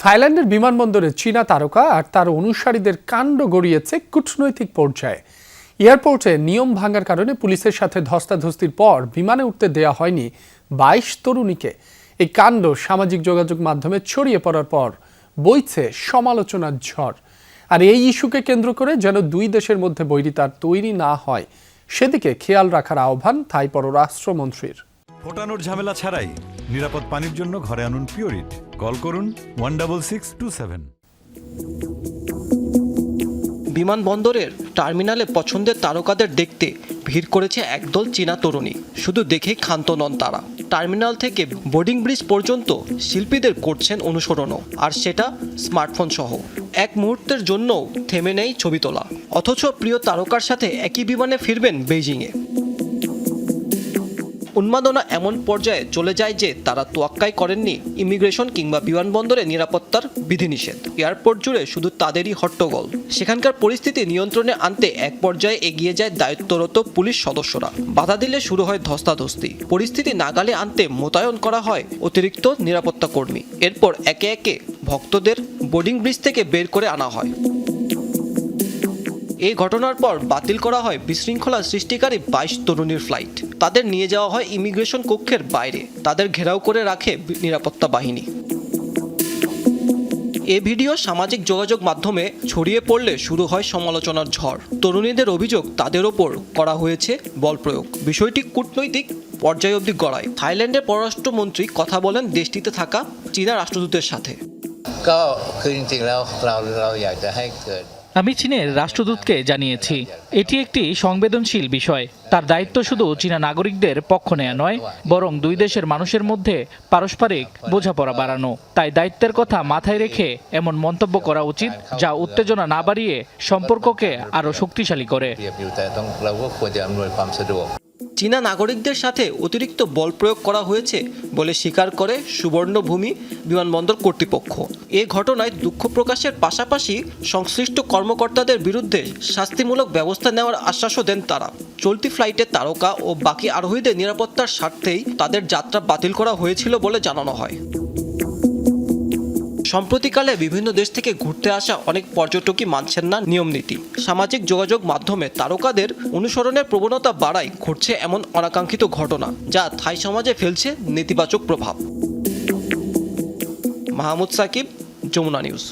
থাইল্যান্ডের বিমানবন্দরে চীনা তারকা আর তার অনুসারীদের কাণ্ড গড়িয়েছে কূটনৈতিক পর্যায়ে। এয়ারপোর্টে নিয়ম ভাঙার কারণে পুলিশের সাথে ধস্তাধস্তির পর বিমানে উঠতে দেয়া হয়নি ২২ তরুণীকে। এই কাণ্ড সামাজিক যোগাযোগ মাধ্যমে ছড়িয়ে পড়ার পর বইছে সমালোচনার ঝড়। আর এই ইস্যুকে কেন্দ্র করে যেন দুই দেশের মধ্যে বৈরিতা তৈরি না হয় সেদিকে খেয়াল রাখার আহ্বান থাই পররাষ্ট্রমন্ত্রীর। ফোটানোর ঝামেলা ছাড়াই নিরাপদ পানির জন্য ঘরে আনুন পিওরিট। কল করুন 16627। বিমানবন্দরের টার্মিনালে পছন্দের তারকাদের দেখতে ভিড় করেছে একদল চীনা তরুণী। শুধু দেখে ক্ষান্ত নন তারা, টার্মিনাল থেকে বোর্ডিং ব্রিজ পর্যন্ত শিল্পীদের করছেন অনুসরণও, আর সেটা স্মার্টফোন সহ। এক মুহূর্তের জন্যও থেমে নেই ছবি তোলা, অথচ প্রিয় তারকার সাথে একই বিমানে ফিরবেন বেইজিংয়ে। উন্মাদনা এমন পর্যায়ে চলে যায় যে তারা তোয়াক্কাই করেননি ইমিগ্রেশন কিংবা বিমানবন্দরে নিরাপত্তার বিধিনিষেধ। এয়ারপোর্ট জুড়ে শুধু তাদেরই হট্টগোল। সেখানকার পরিস্থিতি নিয়ন্ত্রণে আনতে এক পর্যায়ে এগিয়ে যায় দায়িত্বরত পুলিশ সদস্যরা। বাধা দিলে শুরু হয় ধস্তাধস্তি। পরিস্থিতি নাগালে আনতে মোতায়েন করা হয় অতিরিক্ত নিরাপত্তা কর্মী। এরপর একে একে ভক্তদের বোর্ডিং ব্রিজ থেকে বের করে আনা হয়। এই ঘটনার পর বাতিল করা হয় বিশৃঙ্খলা সৃষ্টিকারী ২২ তরুণীর ফ্লাইট। তাদের নিয়ে যাওয়া হয় ইমিগ্রেশন কক্ষের বাইরে। তাদের ঘেরাও করে রাখে নিরাপত্তা বাহিনী। এই ভিডিও সামাজিক যোগাযোগ মাধ্যমে ছড়িয়ে পড়লে শুরু হয় সমালোচনার ঝড়। তরুণীদের অভিযোগ তাদের ওপর করা হয়েছে বল প্রয়োগ। বিষয়টি কূটনৈতিক পর্যায় অবধি গড়ায়। থাইল্যান্ডের পররাষ্ট্রমন্ত্রী কথা বলেন দেশটিতে থাকা চীনা রাষ্ট্রদূতের সাথে। আমি চীনের রাষ্ট্রদূতকে জানিয়েছি, এটি একটি সংবেদনশীল বিষয়। তার দায়িত্ব শুধু চীনা নাগরিকদের পক্ষ নেওয়া নয়, বরং দুই দেশের মানুষের মধ্যে পারস্পরিক বোঝাপড়া বাড়ানো। তাই দায়িত্বের কথা মাথায় রেখে এমন মন্তব্য করা উচিত যা উত্তেজনা না বাড়িয়ে সম্পর্ককে আরও শক্তিশালী করে। চীনা নাগরিকদের সাথে অতিরিক্ত বল প্রয়োগ করা হয়েছে বলে স্বীকার করে সুবর্ণভূমি বিমানবন্দর কর্তৃপক্ষ। এ ঘটনায় দুঃখ প্রকাশের পাশাপাশি সংশ্লিষ্ট কর্মকর্তাদের বিরুদ্ধে শাস্তিমূলক ব্যবস্থা নেওয়ার আশ্বাসও দেন তারা। চলতি ফ্লাইটে তারকা ও বাকি আরোহীদের নিরাপত্তার স্বার্থেই তাদের যাত্রা বাতিল করা হয়েছিল বলে জানানো হয়। সম্প্রতিকালে বিভিন্ন দেশ থেকে ঘুরতে আসা অনেক পর্যটকই মানছেন না নিয়মনীতি। সামাজিক যোগাযোগ মাধ্যমে তারকাদের অনুসরণের প্রবণতা বাড়ায় ঘটছে এমন অনাকাঙ্ক্ষিত ঘটনা, যা থাই সমাজে ফেলছে নেতিবাচক প্রভাব। মাহমুদ সাকিব, যমুনা নিউজ।